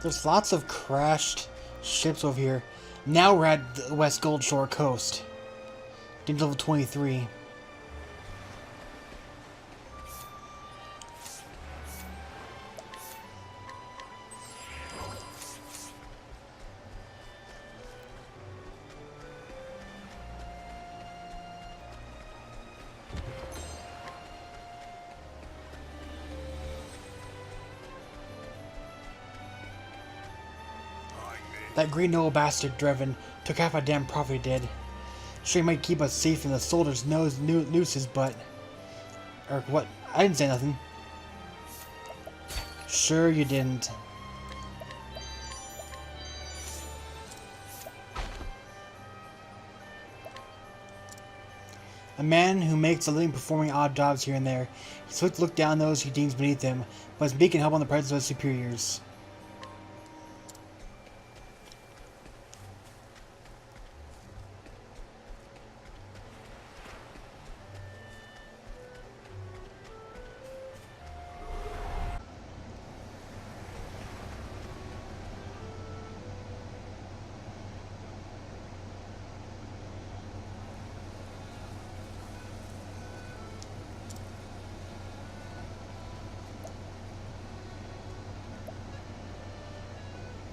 There's lots of crashed ships over here. Now we're at the West Goldshore coast. Danger level 23. That green noble bastard Drevin took half my damn profit he did. Sure, he might keep us safe from the soldiers' nooses, but... Or what? I didn't say nothing. Sure you didn't. A man who makes a living performing odd jobs here and there. He's quick to look down those he deems beneath him, but his beak can help on the presence of his superiors.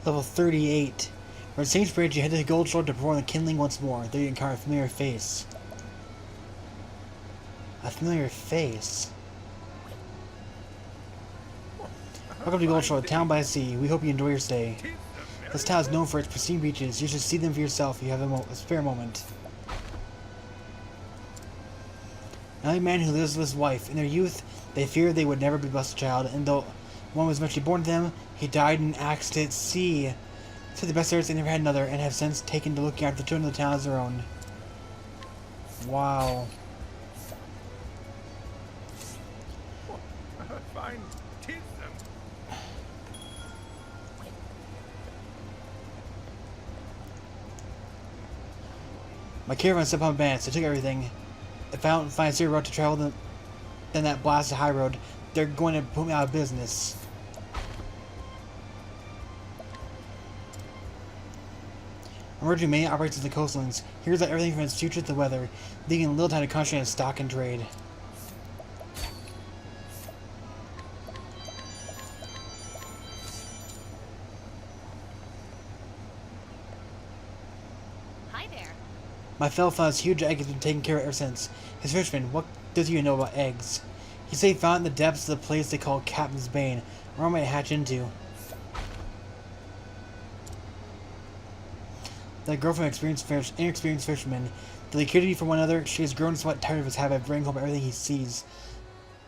Level 38. For the same bridge, you head to the Goldshore to perform the kindling once more. There you encounter a familiar face. A familiar face? Welcome to Goldshore, the town by the sea. We hope you enjoy your stay. This town is known for its pristine beaches. You should see them for yourself if you have a spare moment. An elderly man who lives with his wife. In their youth, they feared they would never be blessed a child, and though one was eventually born to them, he died in an accident at sea. To the best efforts, they never had another, and have since taken to looking after the children of the town as their own. Wow. Fine. Teach them. My caravan stepped on bandits. They took everything. If I don't find a safer route to travel than that blasted high road, they're going to put me out of business. Emerging main operates in the coastlands. Here's like everything from its future to the weather, leaving little time to concentrate on stock and trade. Hi there. My fellow found this huge egg has been taken care of ever since. His fisherman, what does he know about eggs? He said he found it in the depths of the place they call Captain's Bane, where I might hatch into. That girl from inexperienced fishermen, the liquidity for one another, she has grown somewhat tired of his habit of bringing home everything he sees.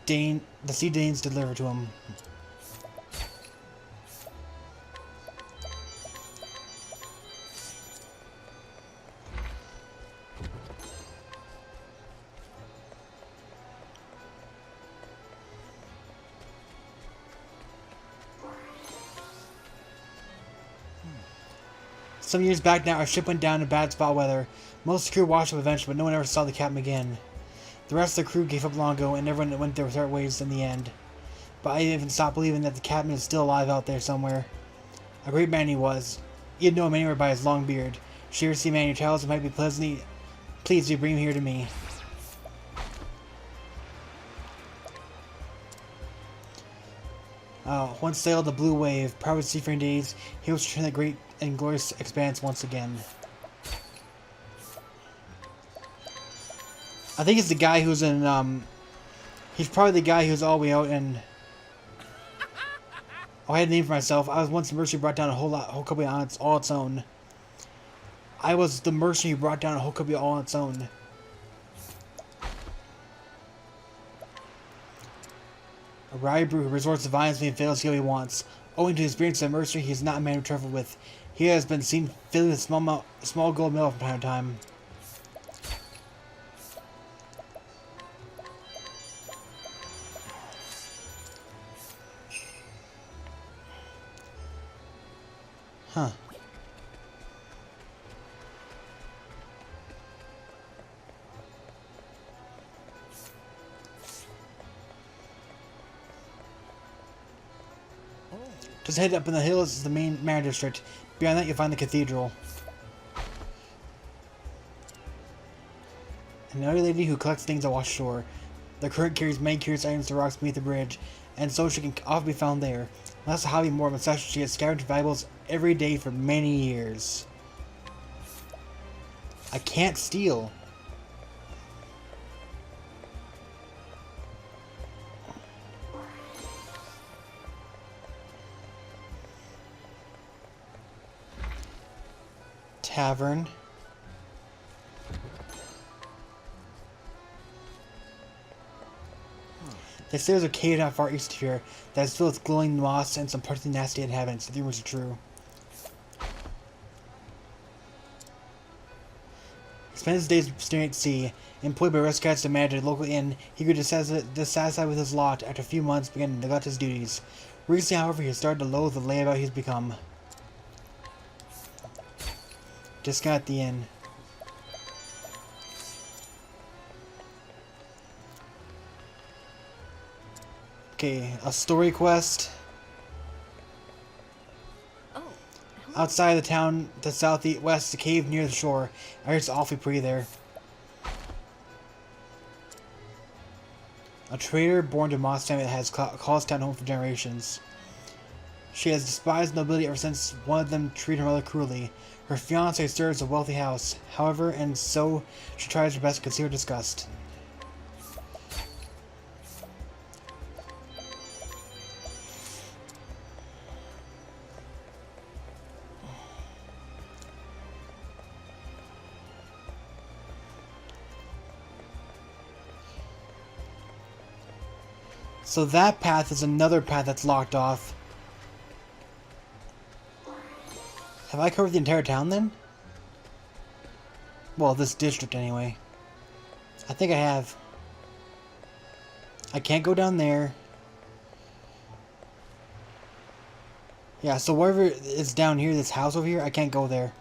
The sea deigns to deliver to him. Some years back now, our ship went down in bad spot weather. Most of the crew washed up eventually, but no one ever saw the captain again. The rest of the crew gave up long ago, and everyone went their separate ways in the end. But I didn't even stop believing that the captain is still alive out there somewhere. A great man he was. You'd know him anywhere by his long beard. Should you ever see a man in your travels who might be pleasantly pleased to bring him here to me. Once sailed the blue wave, proud of seafaring days, he was returning the great and glorious expanse once again. I think it's the guy who's in, he's probably the guy who's all the way out in... Oh, I had a name for myself. I was once the mercenary who brought down a whole company on all its own. I was the mercenary who brought down a whole company all on its own. A rowdy brute who resorts to violence and fails to get what he wants. Owing to his experience as a mercenary, he is not a man to trifle with. He has been seen filling a small gold medal from time to time. Huh. Just head up in the hills is the main manor district. Beyond that, you'll find the cathedral. An elderly lady who collects things at Wash Shore. The current carries many curious items to rocks beneath the bridge, and so she can often be found there. Less a hobby, more of a session. She has scavenged valuables every day for many years. I can't steal. Tavern. They say there's a cave not far east of here that is filled with glowing moss and some particularly nasty inhabitants. The rumors are true. He spends his days staring at sea, employed by rescue guides to manage a local inn. He grew dissatisfied with his lot after a few months, began to neglect his duties. Recently, however, he has started to loathe the layabout he's become. Discount at the inn. Okay, a story quest. Oh, Outside the town, to southwest, a cave near the shore. I heard it's awfully pretty there. A trader born to a moss family that has called his town home for generations. She has despised nobility ever since one of them treated her mother cruelly. Her fiancé serves a wealthy house, however, and so she tries her best to conceal her disgust. So that path is another path that's locked off. Have I covered the entire town then? Well, this district anyway. I think I have. I can't go down there. Yeah, so wherever is down here, this house over here, I can't go there.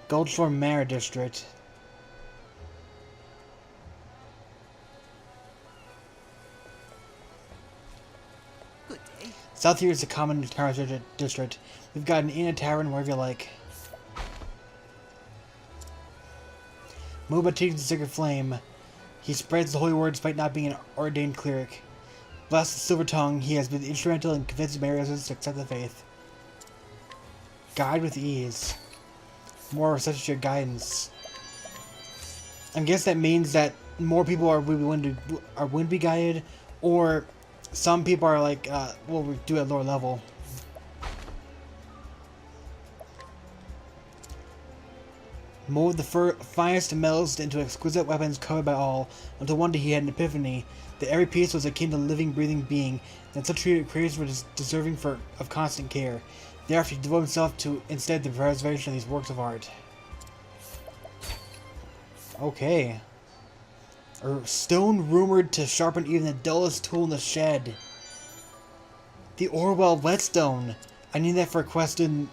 Goldshore Manor District. good day. South here is the common commerce district. We've got an inn and tavern wherever you like. Muba teaches the sacred flame. He spreads the holy word despite not being an ordained cleric. Blessed the silver tongue, he has been instrumental in convincing many residents to accept the faith. Guide with ease. More such as your guidance. I guess that means that more people are willing to be guided, or some people are like, well, we do it at lower level. Mold the finest metals into exquisite weapons covered by all, until one day he had an epiphany that every piece was akin to a living, breathing being, and such creatures were deserving of constant care. Thereafter he devoted himself to, instead, the preservation of these works of art. Okay. Stone rumored to sharpen even the dullest tool in the shed. The Orwell whetstone. I need that for a quest in...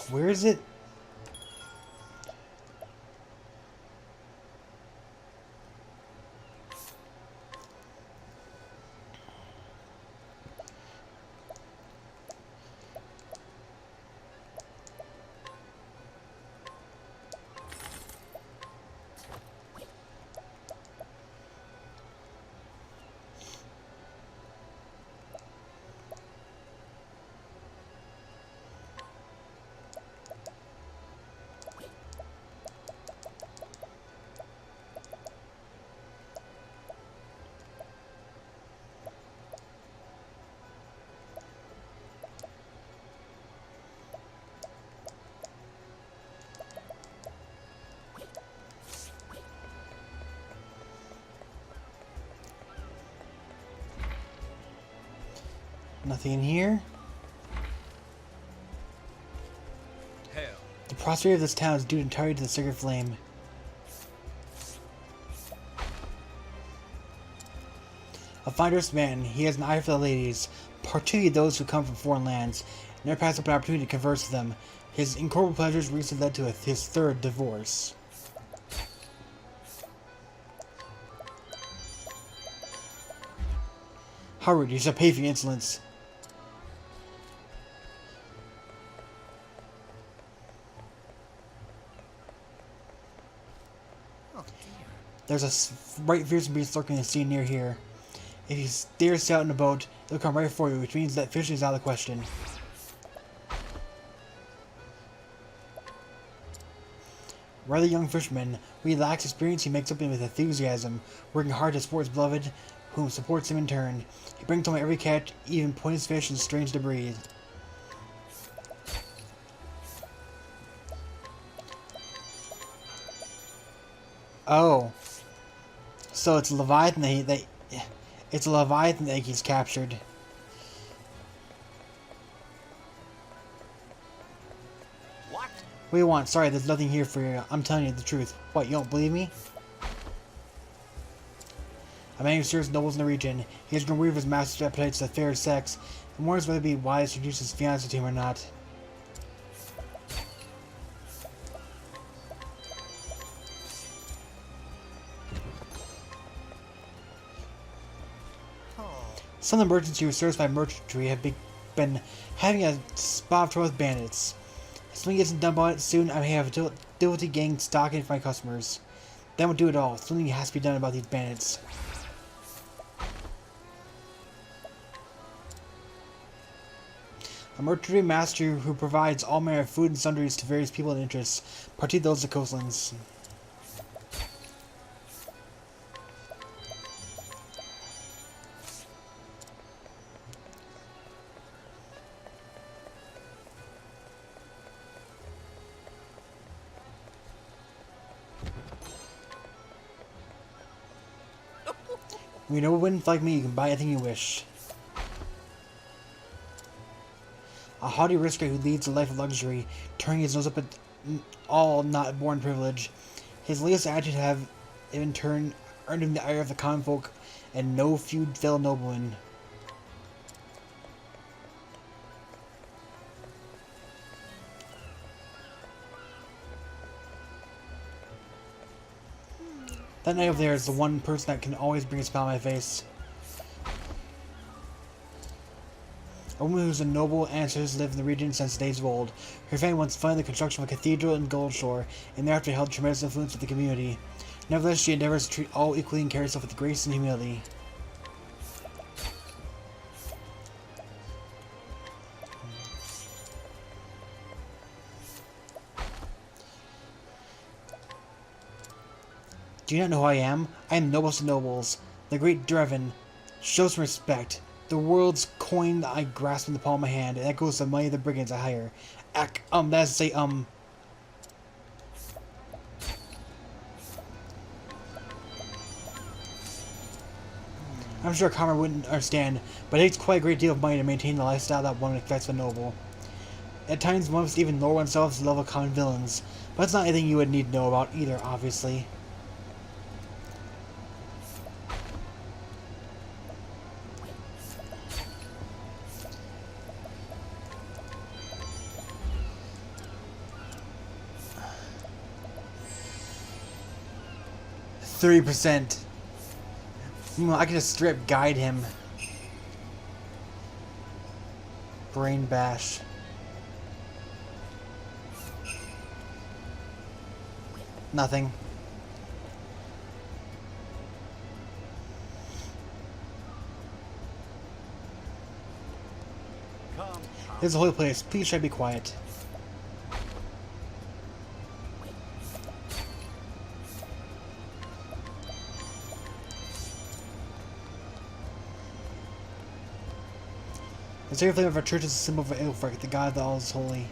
Where is it? Nothing in here. Hell. The prosperity of this town is due entirely to the sacred flame. A finder's man, he has an eye for the ladies, particularly those who come from foreign lands, and never pass up an opportunity to converse with them. His incorporeal pleasures recently led to his third divorce. Howard, you shall pay for your insolence. Oh dear. There's a bright fearsome beast lurking in the sea near here. If you dare sail in a boat, it'll come right for you, which means that fishing is out of the question. Rather young fisherman, when he lacks experience, he makes up with enthusiasm, working hard to support his beloved, whom supports him in turn. He brings home every catch, even poisonous fish and strange debris. Oh. So it's a Leviathan it's a Leviathan that he's captured. What? What do you want? Sorry, there's nothing here for you. I'm telling you the truth. What, you don't believe me? A man who serves nobles in the region. He has grown weary of his master's appetites to the fair sex, and wonders whether it be wise to introduce his fiancée to him or not. Some of the merchants who were serviced by merchantry have been having a spot of trouble with bandits. If something isn't done about it soon, I may have a difficulty getting stock in for my customers. That won't do it all. Something has to be done about these bandits. A merchantry master who provides all manner of food and sundries to various people and interests, particularly those of the coastlands. When you're nobleman like me, you can buy anything you wish. A haughty aristocrat who leads a life of luxury, turning his nose up at all not born privilege. His latest attitude have, in turn, earned him the ire of the common folk and no few fellow noblemen. That knight over there is the one person that can always bring a smile on my face. A woman who's a noble ancestors lived in the region since days of old. Her family once funded the construction of a cathedral in Goldshore, and thereafter held tremendous influence with the community. Nevertheless, she endeavors to treat all equally and carry herself with grace and humility. Do you not know who I am? I am the noblest of nobles, the great Drevin. Show some respect. The world's coin that I grasp in the palm of my hand, and that goes to the money of the brigands I hire. That's to say, I'm sure a commoner wouldn't understand, but it takes quite a great deal of money to maintain the lifestyle that one expects of a noble. At times, one must even lower oneself to the level of common villains, but it's not anything you would need to know about either, obviously. %. I can just strip guide him. Brain bash. Nothing. This is a holy place. Please try to be quiet. The sacred flame of our church is a symbol of Ilfric, the god that all is holy.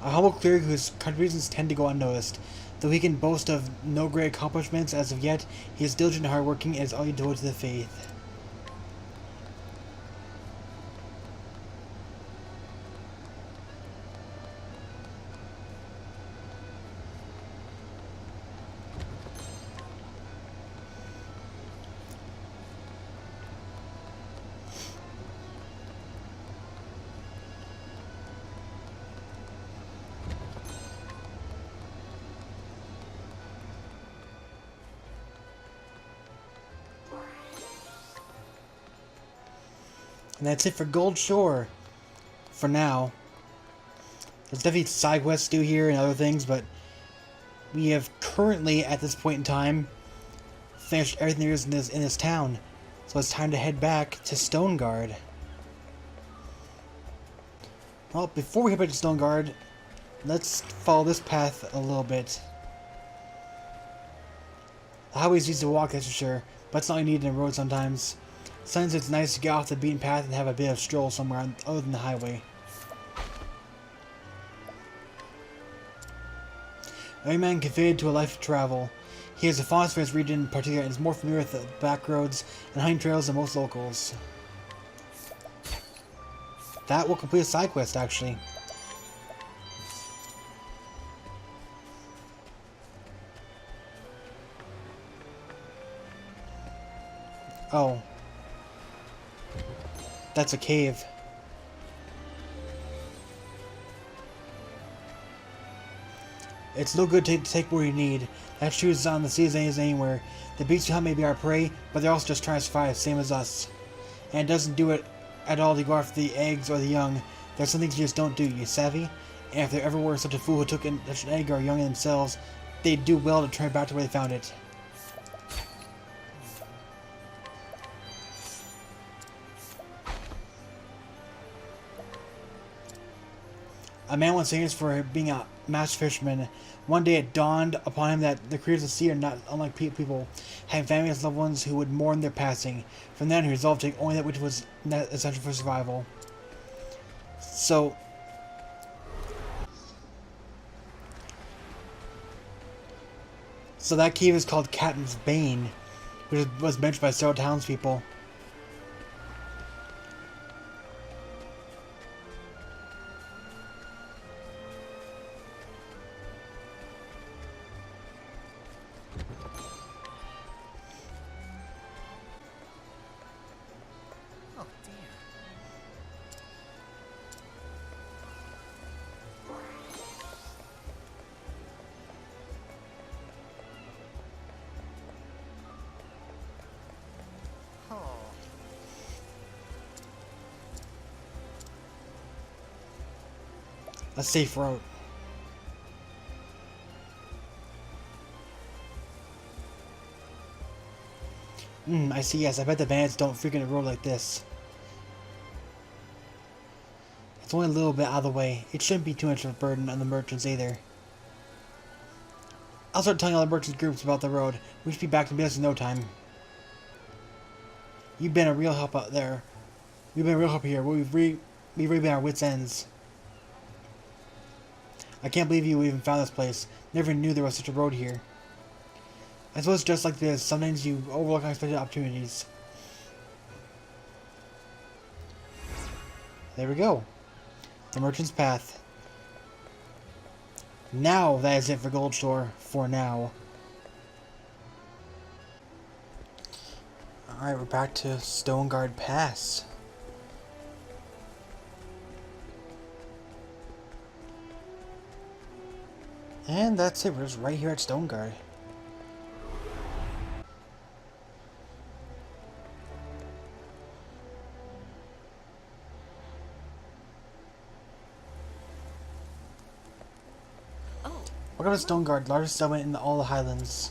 A humble cleric whose contributions tend to go unnoticed. Though he can boast of no great accomplishments as of yet, he is diligent and hardworking and is always devoted to the faith. And that's it for Goldshore. For now. There's definitely side quests to do here and other things, but we have currently, at this point in time, finished everything there is in this town. So it's time to head back to Stonegard. Well, before we head back to Stonegard, let's follow this path a little bit. The highway's easy to walk, that's for sure, but it's not needed in a road sometimes. Sometimes it's nice to get off the beaten path and have a bit of stroll somewhere other than the highway. Reiman configured to a life of travel. He has a fondness for his region in particular and is more familiar with the back roads and hunting trails than most locals. That will complete a side quest, actually. Oh. That's a cave. It's no good to take what you need. That shoes on the seas is anywhere. The beasts you hunt may be our prey, but they're also just trying to survive, same as us. And it doesn't do it at all to go after the eggs or the young. There's some things you just don't do, you savvy? And if there ever were such a fool who took such an egg or a young themselves, they'd do well to turn it back to where they found it. A man once famous for being a master fisherman. One day it dawned upon him that the creatures of the sea are not unlike people, having families and loved ones who would mourn their passing. From then he resolved to take only that which was essential for survival. So that cave is called Captain's Bane, which was mentioned by several townspeople. Oh dear. Oh. A safe route. I see, yes. I bet the bandits don't frequent a road like this. It's only a little bit out of the way. It shouldn't be too much of a burden on the merchants either. I'll start telling all the merchants groups about the road. We should be back to business in no time. You've been a real help out there. We've been a real help here. We've really been our wits' ends. I can't believe you even found this place. Never knew there was such a road here. I suppose just like this, sometimes you overlook unexpected opportunities. There we go. The Merchant's Path. Now that is it for Goldshore, for now. Alright, we're back to Stonegard Pass. And that's it, we're just right here at Stonegard. Welcome to Stonegard, largest settlement in all the Highlands.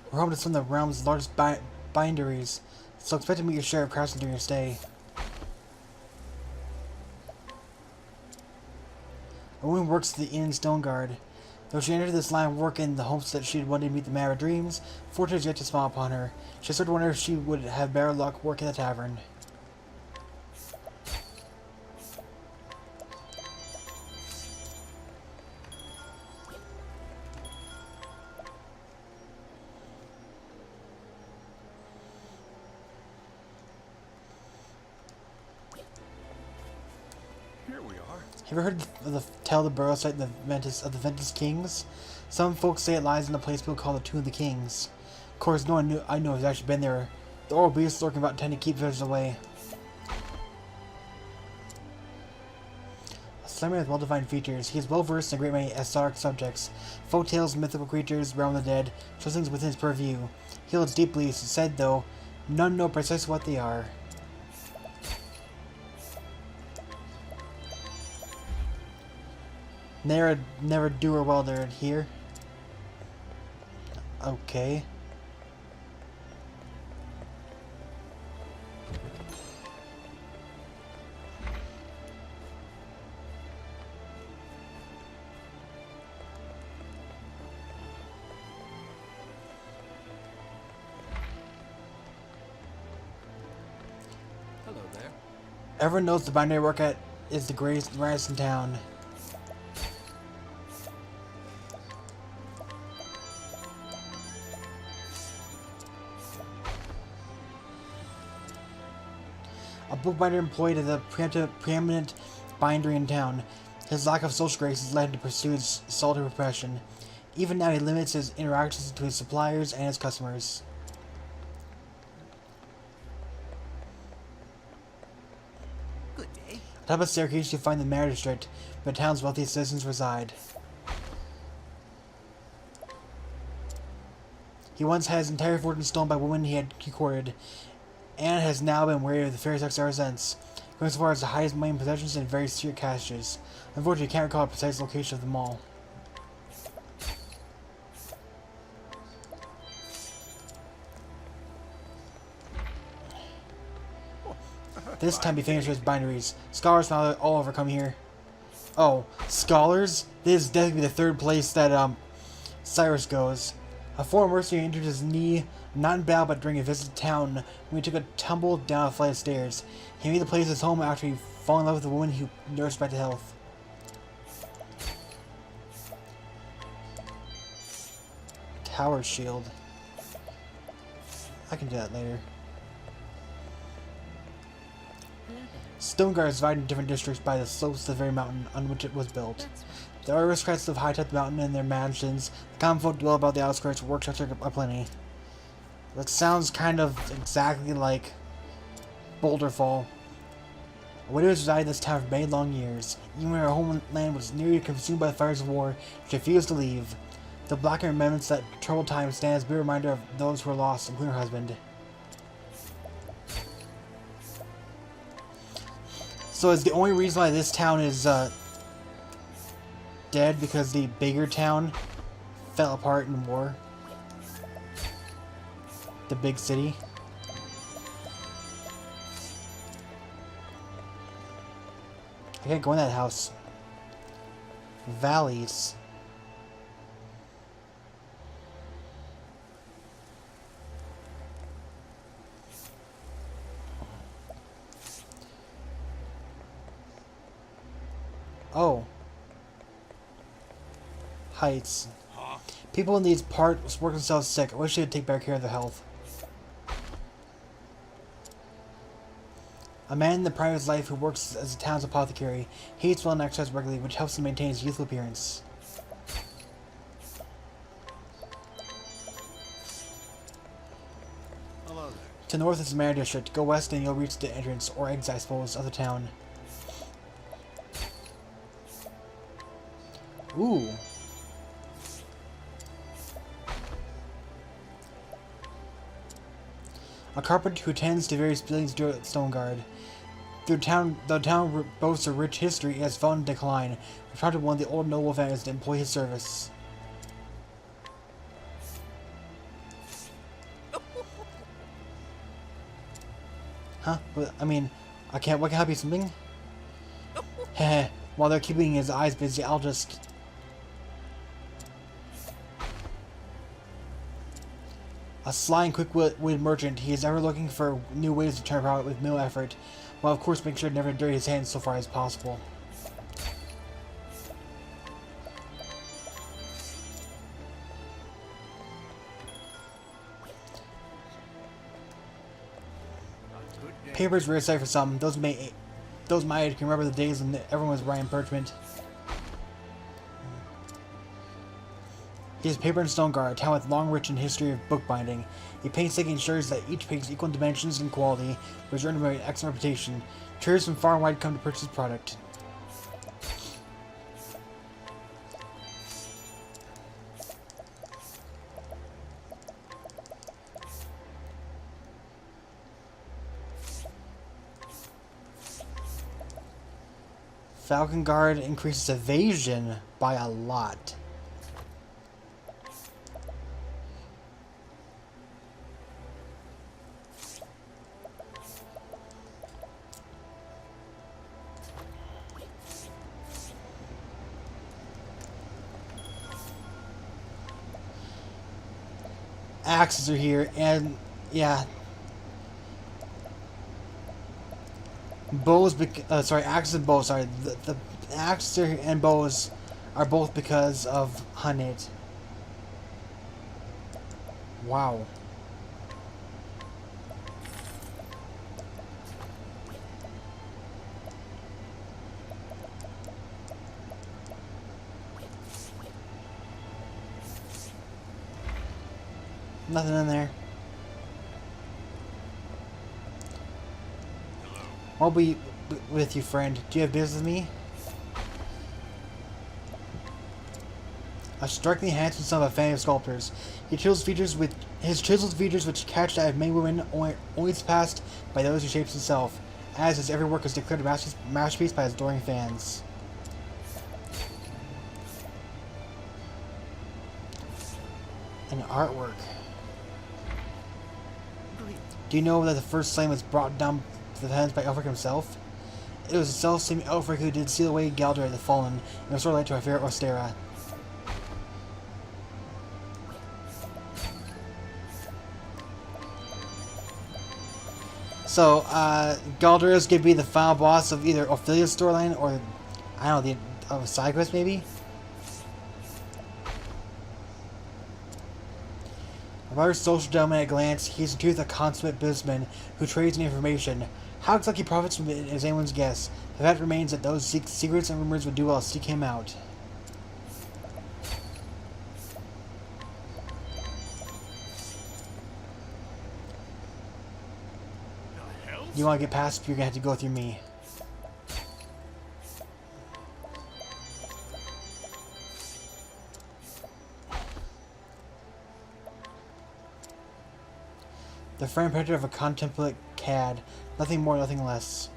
We're home to some of the realm's largest binderies, so expect to meet your share of craftsmen during your stay. A woman works at the inn in Stonegard. Though she entered this line of work in the hopes that she'd one day meet the man of her dreams, fortune has yet to smile upon her. She started to wonder if she would have better luck working at the tavern. Here we are. Have you ever heard of the tale of the burial site of the Ventus Kings? Some folks say it lies in a place people call the Tomb of the Kings. Of course, no one I know has actually been there. The oral beasts lurking about tend to keep visitors away. A Slimer with well-defined features. He is well-versed in a great many esoteric subjects. Folk tales, mythical creatures, realm of the dead, such things within his purview. He holds deep beliefs. Said, though, none know precisely what they are. Never do her well there here. Okay. Hello there. Everyone knows the bindery I work at is the greatest in town. A bookbinder employed as a preeminent bindery in town. His lack of social graces led him to pursue his solitary profession. Even now, he limits his interactions to his suppliers and his customers. Good day. Atop a staircase, you find the Mayor District, where the town's wealthiest citizens reside. He once had his entire fortune stolen by women he had courted, and has now been wary of the fair sex ever since, going so far as to hide his money and possessions in various secret caches. Unfortunately, he can't recall a precise location of them all. This time, be famous for his binderies. Scholars found all over come here. Oh, scholars? This is definitely the third place that Cyrus goes. A foreign mercenary injured his knee, not in battle but during a visit to town, when he took a tumble down a flight of stairs. He made the place his home after he fell in love with a woman who nursed back to health. Tower shield. I can do that later. Stonegard is divided into different districts by the slopes of the very mountain on which it was built. The aristocrats live high atop the mountain in their mansions. The common folk dwell about the outskirts, where workshops are aplenty. That sounds kind of exactly like Boulderfall. Widows reside in this town for many long years. Even when her homeland was nearly consumed by the fires of war, she refused to leave. The blackened remnants that troubled time stand as a reminder of those who were lost, including her husband. So is the only reason why this town is dead because the bigger town fell apart in war? The big city? I can't go in that house. Valleys. Oh. Heights. People in these parts work themselves sick. I wish they'd take better care of their health. A man in the prime of his life who works as a town's apothecary. He eats well and exercises regularly, which helps him maintain his youthful appearance. Hello there. To the north is the Mayor District. Go west and you'll reach the entrance, or exit, I suppose, of the town. Ooh. A carpenter who tends to various buildings at Stonegard. The town boasts a rich history. It has fallen in decline, which prompted one of the old noble families to employ his service. Huh? But, I mean, what can help you something? Heh. While they're keeping his eyes busy, I'll just... A sly and quick-witted merchant, he is ever looking for new ways to turn profit with minimal effort, while of course making sure to never dirty his hands so far as possible. Paper's rare sight for some. Those my age can remember the days when everyone was writing parchment. He has paper and Stonegard, a town with long, rich history of bookbinding. He painstakingly ensures that each page is equal in dimensions and quality, which has earned him an excellent reputation. Tourists from far and wide come to purchase his product. Falcon Guard increases evasion by a lot. Axes are here, and yeah, bows. Axes and bows. Sorry, the axes and bows are both because of Hunted. Wow. Nothing in there. I'll be with you, friend. Do you have business with me? A strikingly handsome son of a family of sculptors. His chiseled features, which catch that of many women, only surpassed by those who shapes himself. As his every work is declared a masterpiece by his adoring fans. An artwork. Do you know that the first flame was brought down to the heavens by Elfric himself? It was the self-same Elfric who did seal away Galdor the Fallen, and restored light to our fair Ostera. So, Galdor is going to be the final boss of either Ophelia's storyline or, I don't know, of a side quest maybe? About her social gentleman at a glance, he's in truth a consummate businessman who trades in information. How exactly he profits from it is anyone's guess. The fact remains that those secrets and rumors would do well to seek him out. You want to get past, you're going to have to go through me. The frame picture of a contemplative cad. Nothing more, nothing less.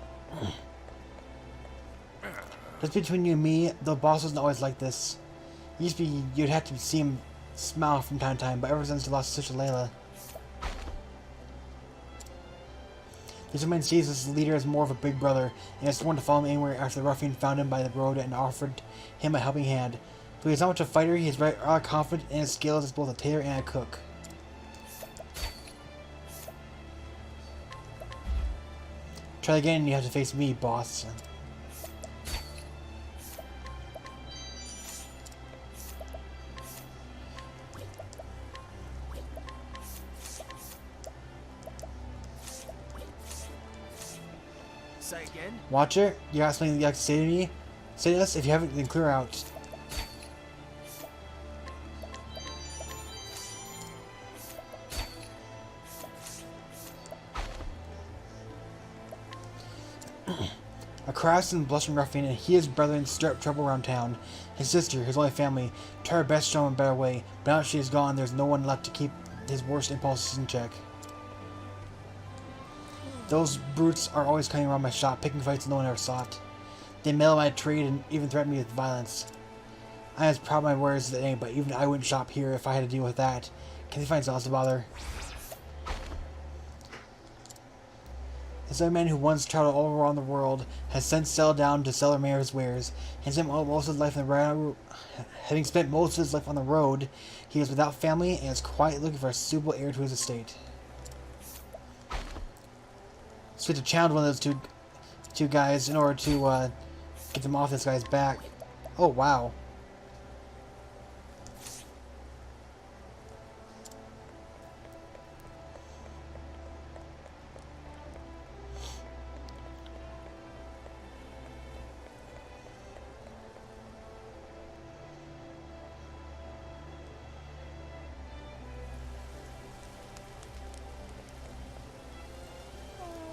Just between you and me, the boss wasn't always like this. Used to be, you'd have to see him smile from time to time, but ever since he lost his sister Layla. This man sees his leader as more of a big brother, and has sworn to follow him anywhere after the ruffian found him by the road and offered him a helping hand. Though he's not much a fighter, he is very confident in his skills as both a tailor and a cook. Try again and you have to face me, boss. Say again? Watcher, you got something you'd like to say to me? Say to us. If you haven't, then clear out. A crass and blushing ruffian, and he and his brethren stir up trouble around town. His sister, his only family, try her best to show him a better way, but now that she is gone, there's no one left to keep his worst impulses in check. Those brutes are always coming around my shop, picking fights no one ever sought. They mail my trade and even threaten me with violence. I am as proud of my wares as any, but even I wouldn't shop here if I had to deal with that. Can they find something else to bother? This other man who once traveled all around the world has since settled down to sell his wares. Having spent most of his life on the road, he is without family and is quietly looking for a suitable heir to his estate. So we have to challenge one of those two guys in order to get them off this guy's back. Oh wow.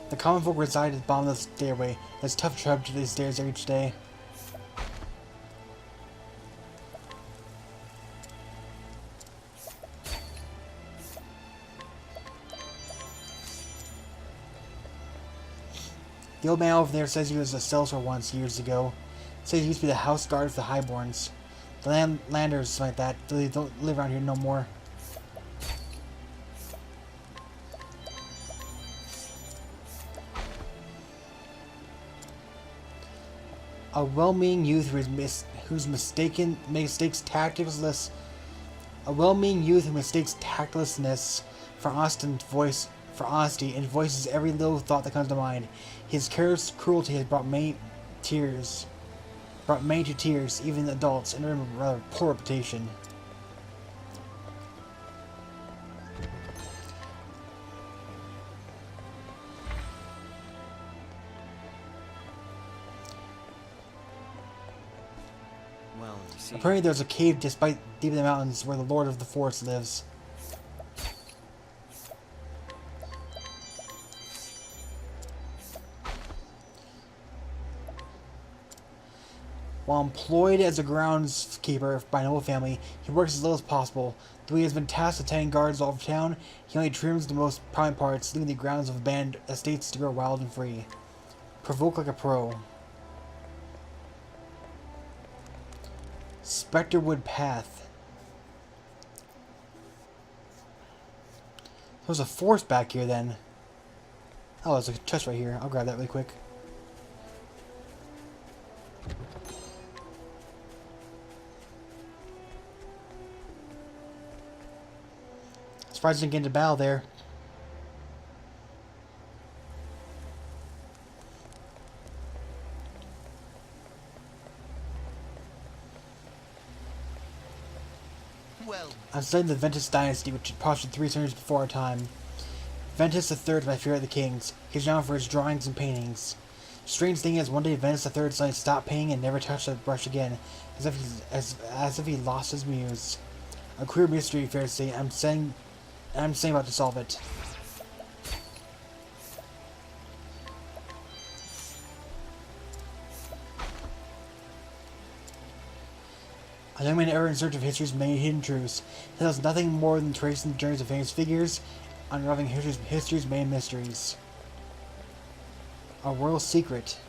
The common folk reside at the bottom of the stairway. It's tough to travel up to these stairs each day. The old man over there says he was a salesman once, years ago. Say it used to be the house guard for the highborns. The landers, something like that. They don't live around here no more. A well-meaning youth whose mistakes tactlessness. A well-meaning youth who mistakes tactlessness for honesty and voices every little thought that comes to mind. His careless cruelty has brought many to tears, even adults, and a rather poor reputation. Well, you see. Apparently there's a cave deep in the mountains where the Lord of the Forest lives. While employed as a groundskeeper by an old family, he works as little as possible. Though he has been tasked with tending guards all over town, he only trims the most prominent parts, leaving the grounds of abandoned estates to grow wild and free. Provoke like a pro. Specterwood Path. There's a forest back here then. Oh, there's a chest right here. I'll grab that really quick. Surprised I didn't get into battle there. Well, I'm studying the Ventus dynasty, which had prospered 3 centuries before our time. Ventus III is my favorite of the kings. He's known for his drawings and paintings. Strange thing is, one day Ventus III suddenly stopped painting and never touched the brush again, as if he lost his muse. A queer mystery, fair to say. I'm saying about to solve it. A young man ever in search of history's many hidden truths. He does nothing more than tracing the journeys of famous figures, unraveling history's main mysteries. A royal secret.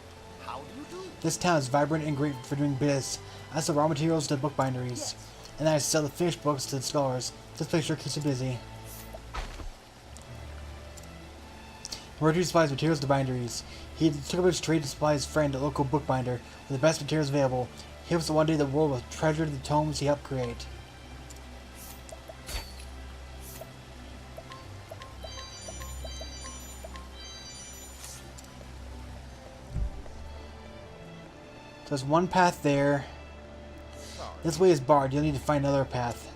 how do you do? This town is vibrant and great for doing business. I sell raw materials to bookbinderies, and I sell the finished books to the scholars. This place sure keeps you busy. Rotary supplies materials to binderies. He took up his trade to supply his friend, a local bookbinder, with the best materials available. He hopes that one day the world will treasure the tomes he helped create. There's one path there. This way is barred. You'll need to find another path.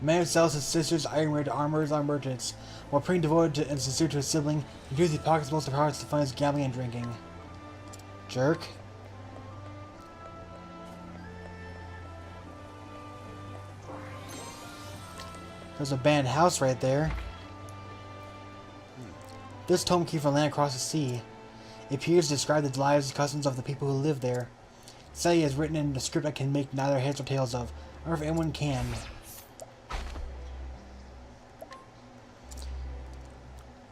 A man who sells his sister's ironware to armorers on merchants. While praying devoted to and sincere to his sibling, in truth he pockets most of her hearts to fund his gambling and drinking. Jerk. There's a banned house right there. This tome came from land across the sea. It appears to describe the lives and customs of the people who live there. Sally has written in a script I can make neither heads or tails of. I wonder if anyone can.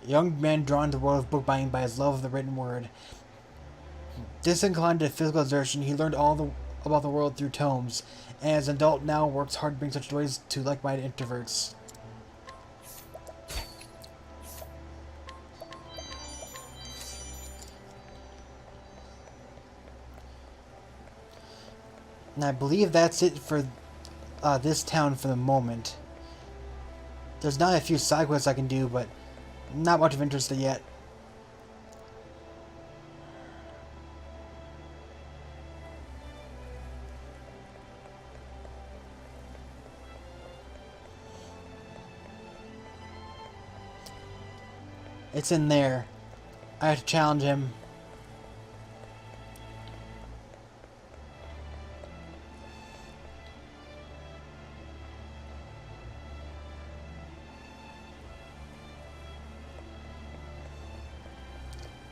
A young man drawn to the world of bookbinding by his love of the written word. Disinclined to physical exertion, he learned about the world through tomes, and as an adult now works hard to bring such joys to like-minded introverts. And I believe that's it for this town for the moment. There's not a few side quests I can do, but not much of interest yet. It's in there. I have to challenge him.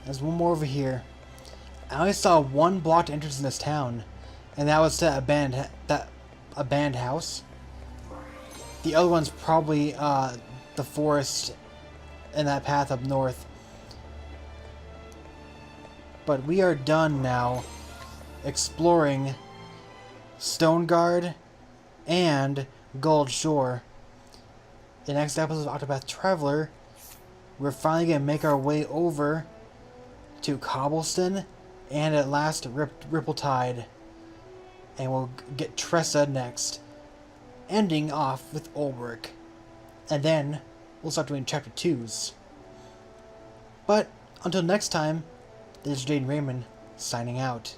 There's one more over here. I only saw one blocked entrance in this town, and that was to a banned house. The other one's probably the forest and that path up north. But we are done now exploring Stonegard and Goldshore. In the next episode of Octopath Traveler, we're finally going to make our way over to Cobblestone and at last Rippletide. And we'll get Tressa next, ending off with Ulrich. And then we'll start doing chapter 2s. But until next time, this is JaidynReiman signing out.